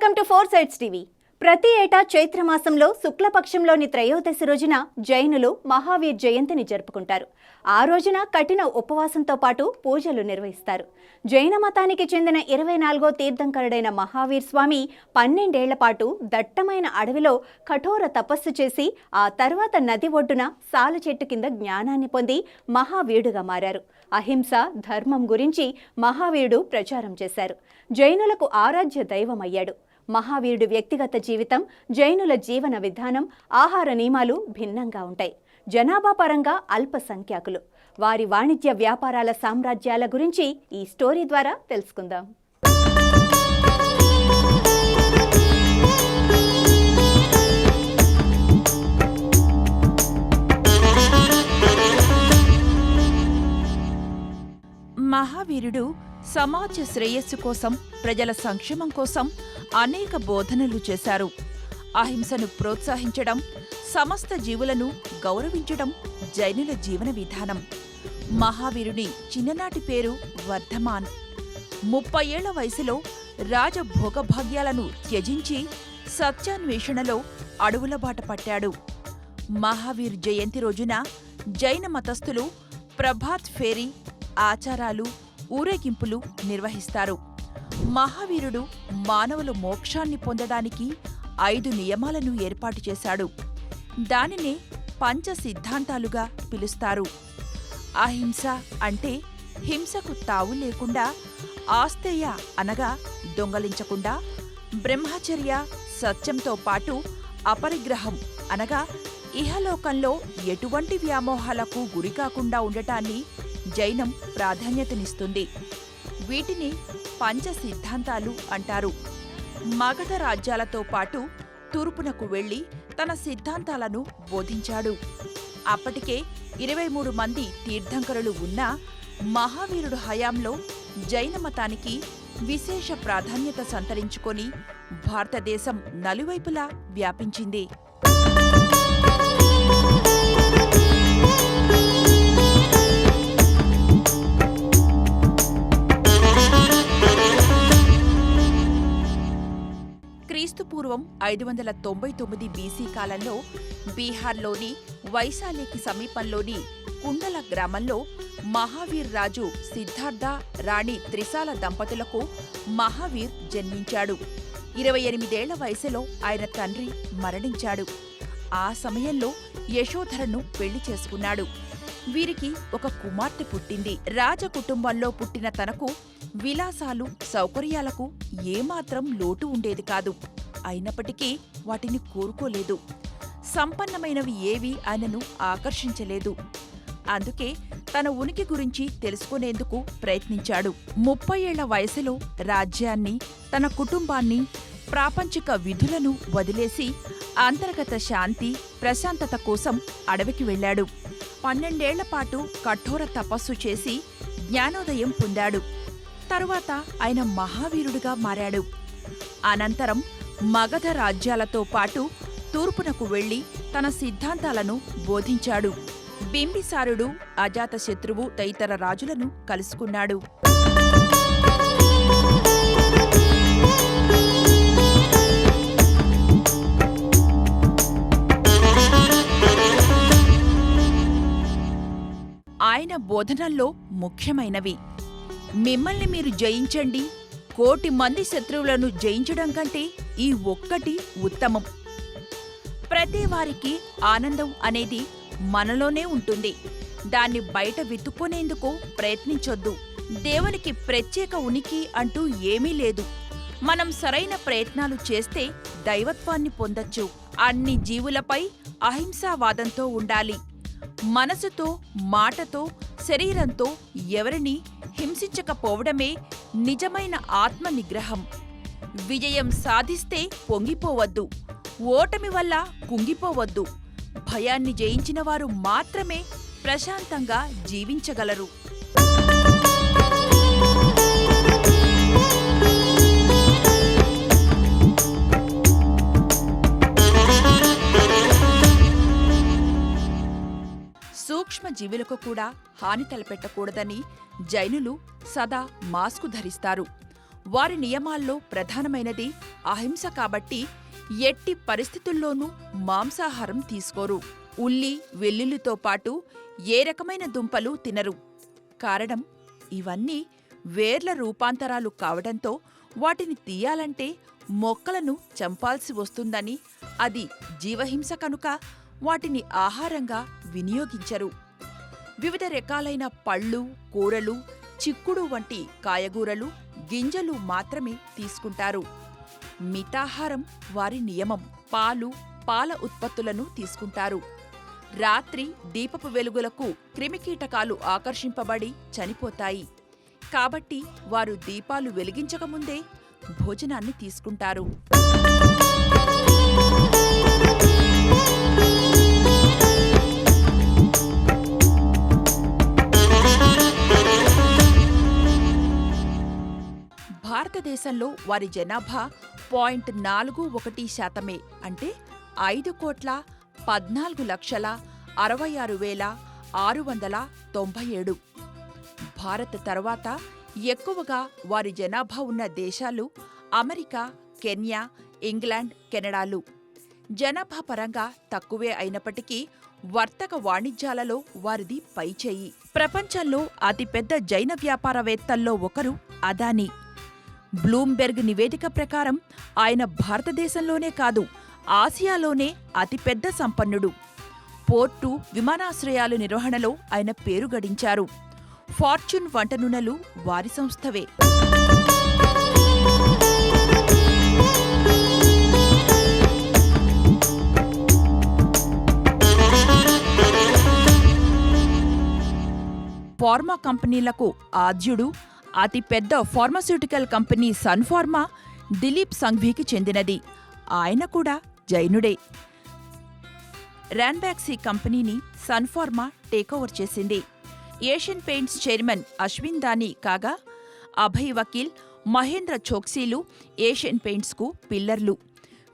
Welcome to 4 sides TV. ప్రతి ఏటా చైత్రమాసంలో శుక్లపక్షంలోని త్రయోదశి రోజున జైనులు మహావీర్ జయంతిని జరుపుకుంటారు. ఆ రోజున కఠిన ఉపవాసంతో పాటు పూజలు నిర్వహిస్తారు. జైన మతానికి చెందిన 24వ తీర్థంకరుడైన మహావీర్ స్వామి 12 ఏళ్ల పాటు దట్టమైన అడవిలో కఠోర తపస్సు చేసి ఆ తర్వాత నది ఒడ్డున సాల చెట్టు కింద జ్ఞానాన్ని పొంది మహావీరుడుగా మారారు. అహింస, ధర్మం గురించి మహావీరుడు ప్రచారం చేశారు. జైనులకు ఆరాధ్య దైవమయ్యాడు. మహావీరుడి వ్యక్తిగత జీవితం, జైనుల జీవన విధానం, ఆహార నియమాలు భిన్నంగా ఉంటాయి. జనాభా పరంగా అల్పసంఖ్యాకులు. వారి వాణిజ్య వ్యాపారాల సామ్రాజ్యాల గురించి ఈ స్టోరీ ద్వారా తెలుసుకుందాం. మహావీరుడు సమాజ శ్రేయస్సు కోసం, ప్రజల సంక్షేమం కోసం అనేక బోధనలు చేశారు. అహింసను ప్రోత్సహించడం, సమస్త జీవులను గౌరవించడం జైనుల జీవన విధానం. మహావీరుని చిన్ననాటి పేరు వర్ధమాన్. 30 ఏళ్ల వయసులో రాజభోగభాగ్యాలను త్యజించి సత్యాన్వేషణలో అడవుల బాట పట్టాడు. మహావీర్ జయంతి రోజున జైన మతస్థులు ప్రభాత్ ఫేరీ, ఆచారాలు, ఊరేగింపులు నిర్వహిస్తారు. మహావీరుడు మానవులు మోక్షాన్ని పొందడానికి 5 నియమాలను ఏర్పాటు చేశాడు. దానినే పంచ సిద్ధాంతాలుగా పిలుస్తారు. అహింస అంటే హింసకు తావు లేకుండా, ఆస్తేయ అనగా దొంగలించకుండా, బ్రహ్మచర్య సత్యంతో పాటు అపరిగ్రహం అనగా ఇహలోకంలో ఎటువంటి వ్యామోహాలకు గురికాకుండా ఉండటాన్ని జైనం ప్రాధాన్యతనిస్తుంది. వీటిని పంచ సిద్ధాంతాలు అంటారు. మగధ రాజ్యాలతో పాటు తూర్పునకు వెళ్లి తన సిద్ధాంతాలను బోధించాడు. అప్పటికే 23 మంది తీర్థంకరులు ఉన్నా మహావీరుడు హయాంలో జైన మతానికి విశేష ప్రాధాన్యత సంతరించుకొని భారతదేశం నలువైపులా వ్యాపించింది. క్రీస్తుపూర్వం 599 బీసీ కాలంలో బీహార్లోని వైశాలికి సమీపంలోని కుండల గ్రామంలో మహావీర్ రాజు సిద్ధార్థ, రాణి త్రిశాల దంపతులకు మహావీర్ జన్మించాడు. 28 ఏళ్ల వయసులో ఆయన తండ్రి మరణించాడు. ఆ సమయంలో యశోధరను పెళ్లి చేసుకున్నాడు. వీరికి ఒక కుమార్తె పుట్టింది. రాజకుటుంబంలో పుట్టిన తనకు విలాసాలు, సౌకర్యాలకు ఏమాత్రం లోటు ఉండేది కాదు. అయినప్పటికీ వాటిని కోరుకోలేదు. సంపన్నమైనవి ఏవీ ఆయనను ఆకర్షించలేదు. అందుకే తన ఉనికి గురించి తెలుసుకునేందుకు ప్రయత్నించాడు. 30 ఏళ్ల వయసులో రాజ్యాన్ని, తన కుటుంబాన్ని, ప్రాపంచిక విధులను వదిలేసి అంతర్గత శాంతి, ప్రశాంతత కోసం అడవికి వెళ్లాడు. 12 ఏళ్లపాటు కఠోర తపస్సు చేసి జ్ఞానోదయం పొందాడు. తరువాత ఆయన మహావీరుడిగా మారాడు. అనంతరం మగధ రాజ్యాలతో పాటు తూర్పునకు వెళ్లి తన సిద్ధాంతాలను బోధించాడు. బింబిసారుడు, అజాతశత్రువు తదితర రాజులను కలుసుకున్నాడు. ఆయన బోధనల్లో ముఖ్యమైనవి: మిమ్మల్ని మీరు జయించండి, 1,000,000 మంది శత్రువులను జయించడం కంటే ఈ ఒక్కటి ఉత్తమం. ప్రతి వారికి ఆనందం అనేది మనలోనే ఉంటుంది. దాన్ని బయట వెతుక్కునేందుకు ప్రయత్నించొద్దు. దేవునికి ప్రత్యేక ఉనికి అంటూ ఏమీ లేదు. మనం సరైన ప్రయత్నాలు చేస్తే దైవత్వాన్ని పొందొచ్చు. అన్ని జీవులపై అహింసావాదంతో ఉండాలి. మనసుతో, మాటతో, శరీరంతో ఎవరినీ హింసించకపోవడమే నిజమైన ఆత్మ నిగ్రహం. విజయం సాధిస్తే పొంగిపోవద్దు, ఓటమి వల్ల కుంగిపోవద్దు. భయాన్ని జయించిన వారు మాత్రమే ప్రశాంతంగా జీవించగలరు. సూక్ష్మజీవులకు కూడా హాని తలపెట్టకూడదని జైనులు సదా మాస్కు ధరిస్తారు. వారి నియమాల్లో ప్రధానమైనది అహింస కాబట్టి ఎట్టి పరిస్థితుల్లోనూ మాంసాహారం తీసుకోరు. ఉల్లి, వెల్లుల్లితో పాటు ఏ రకమైన దుంపలు తినరు. కారణం, ఇవన్నీ వేర్ల రూపాంతరాలు కావడంతో వాటిని తీయాలంటే మొక్కలను చంపాల్సి వస్తుందని, అది జీవహింస కనుక వాటిని ఆహారంగా వినియోగించరు. వివిధ రకాలైన పళ్ళు, కూరలు, చిక్కుడు వంటి కాయగూరలు, గింజలు మాత్రమే తీసుకుంటారు. మితాహారం వారి నియమం. పాలు, పాల ఉత్పత్తులను తీసుకుంటారు. రాత్రి దీపపు వెలుగులకు క్రిమికీటకాలు ఆకర్షింపబడి చనిపోతాయి. కాబట్టి వారు దీపాలు వెలిగించకముందే భోజనాన్ని తీసుకుంటారు. భారతదేశంలో వారి జనాభా 0.41% అంటే 5,14,66,697. భారత్ తర్వాత ఎక్కువగా వారి జనాభా ఉన్న దేశాలు అమెరికా, కెన్యా, ఇంగ్లాండ్, కెనడాలు. జనాభా పరంగా తక్కువే అయినప్పటికీ వర్తక వాణిజ్యాలలో వారిది పైచేయి. ప్రపంచంలో అతిపెద్ద జైన వ్యాపారవేత్తల్లో ఒకరు అదానీ. బ్లూంబెర్గ్ నివేదిక ప్రకారం ఆయన భారతదేశంలోనే కాదు, ఆసియాలోనే అతిపెద్ద సంపన్నుడు. పోర్టు, విమానాశ్రయాలు నిర్వహణలో ఆయన పేరు గడించారు. ఫార్చ్యూన్ వంట నూనెలు వారి సంస్థవే. ఫార్మా కంపెనీలకు ఆద్యుడు, అతిపెద్ద pharmaceutical company Sun Pharma Dilip సంఘ్వీకి చెందినది. ఆయన కూడా జైనుడే. ర్యాన్బాక్సీ కంపెనీని సన్ ఫార్మా టేకోవర్ చేసింది. Asian Paints chairman Ashwin Dani కాగా, అభయ్ వకీల్, మహేంద్ర చోక్సీలు ఏషియన్ పెయింట్స్కు పిల్లర్లు.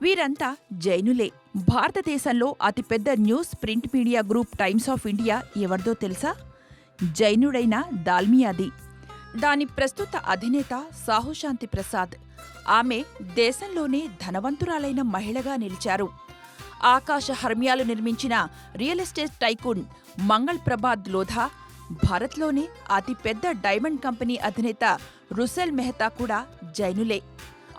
వీరంతా జైనులే. భారతదేశంలో అతిపెద్ద news print media group Times of India ఎవరిదో తెలుసా? జైనుడైన దాల్మియాది. దాని ప్రస్తుత అధినేత సాహుశాంతి ప్రసాద్. ఆమె దేశంలోనే ధనవంతురాలైన మహిళగా నిలిచారు. ఆకాశ హర్మ్యాలు నిర్మించిన real estate tycoon Mangal Prabhat Lodha, భారత్లోనే అతిపెద్ద డైమండ్ కంపెనీ అధినేత రుసెల్ మెహతా కూడా జైనులే.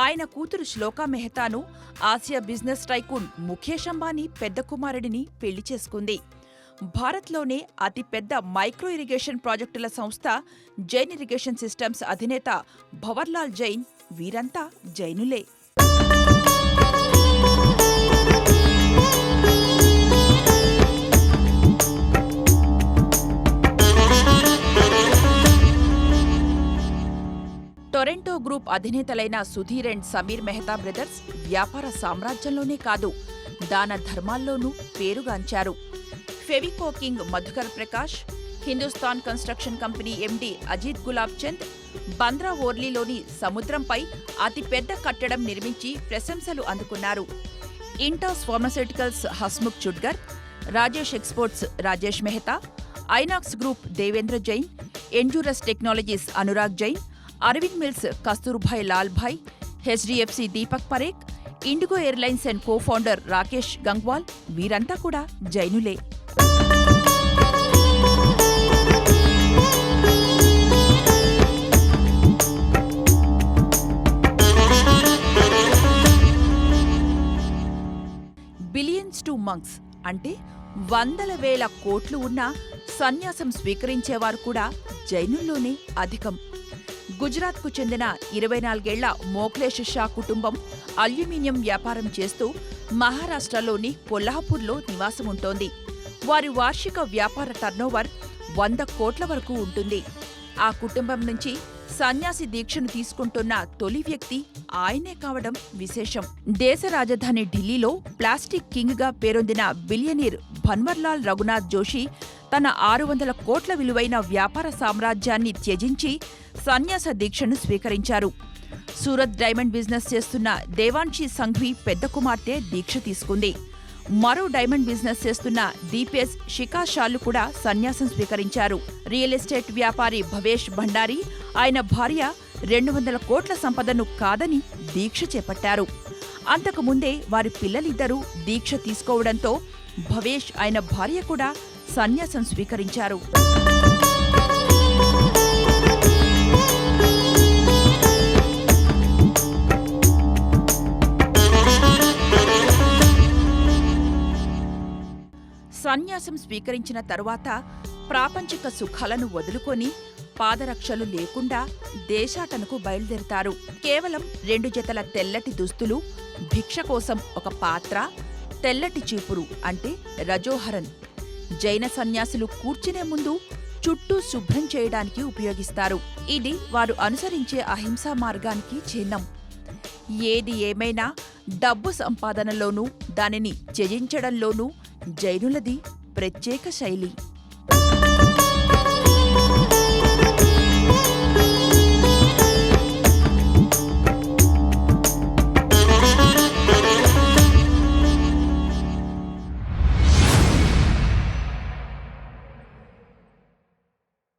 ఆయన కూతురు శ్లోకా మెహతాను Asia business tycoon Mukesh Ambani పెద్ద కుమారుడిని పెళ్లి చేసుకుంది. భారత్లోనే అతిపెద్ద మైక్రో ఇరిగేషన్ ప్రాజెక్టుల సంస్థ జైన్ ఇరిగేషన్ సిస్టమ్స్ అధినేత భవర్లాల్ జైన్. వీరంతా జైనులే. టొరంటో గ్రూప్ అధినేతలైన సుధీర్ అండ్ సమీర్ మెహతా బ్రదర్స్ వ్యాపార సామ్రాజ్యంలోనే కాదు, దాన ధర్మాల్లోనూ పేరుగాంచారు. Fevicol king Madhukar Prakash, Hindustan construction company MD Ajit Gulab Chand, Bandra ఓర్లీలోని సముద్రంపై అతిపెద్ద కట్టడం నిర్మించి ప్రశంసలు అందుకున్నారు. Intas pharmaceuticals Hasmukh Chudgar, Rajesh exports Rajesh Mehta, Inox group Devendra Jain, ఎంజూరస్ technologies Anurag Jain, Arvind mills Kasturbhai Lalbhai, HDFC Deepak Parekh, IndiGo airlines and co founder Rakesh Gangwal వీరంతా కూడా జైనులే. బిలియన్స్ టు మంక్స్ అంటే 100,000 కోట్లు ఉన్నా సన్యాసం స్వీకరించేవారు కూడా జైనుల్లోనే అధికం. గుజరాత్కు చెందిన 24 ఏళ్ల మోక్లేష్ షా కుటుంబం అల్యూమినియం వ్యాపారం చేస్తూ మహారాష్ట్రలోని కొల్హాపూర్లో నివాసముంటోంది. వారి వార్షిక వ్యాపార టర్నోవర్ 100 కోట్ల వరకు ఉంటుంది. ఆ కుటుంబం నుంచి సన్యాసి దీక్షను తీసుకుంటున్న తొలి వ్యక్తి ఆయనే కావడం విశేషం. దేశ రాజధాని ఢిల్లీలో ప్లాస్టిక్ కింగ్గా పేరొందిన బిలియనీర్ భన్వర్లాల్ రఘునాథ్ జోషి తన 600 కోట్ల విలువైన వ్యాపార సామ్రాజ్యాన్ని త్యజించి సన్యాస దీక్షను స్వీకరించారు. సూరత్ డైమండ్ బిజినెస్ చేస్తున్న దేవాన్షి సంఘ్వి పెద్ద కుమార్తె దీక్ష తీసుకుంది. మరో డైమండ్ బిజినెస్ చేస్తున్న దీపేశ్ షికా షాలు కూడా సన్యాసం స్వీకరించారు. రియల్ ఎస్టేట్ వ్యాపారి భవేష్ భండారీ, ఆయన భార్య 200 కోట్ల సంపదను కాదని దీక్ష చేపట్టారు. అంతకుముందే వారి పిల్లలిద్దరూ దీక్ష తీసుకోవడంతో భవేష్ ఆయన భార్య కూడా సన్యాసం స్వీకరించారు. సన్యాసం స్వీకరించిన తరువాత ప్రాపంచిక సుఖాలను వదులుకొని పాదరక్షలు లేకుండా దేశాటనకు బయలుదేరుతారు. కేవలం 2 జతల తెల్లటి దుస్తులు, భిక్ష కోసం ఒక పాత్ర, తెల్లటి చీపురు అంటే రజోహరన్ జైన సన్యాసులు కూర్చునే ముందు చుట్టూ శుభ్రం చేయడానికి ఉపయోగిస్తారు. ఇది వారు అనుసరించే అహింసా మార్గానికి చిహ్నం. ఏది ఏమైనా డబ్బు సంపాదనలోనూ దానిని త్యజించడంలోనూ జైనులది ప్రత్యేక శైలి.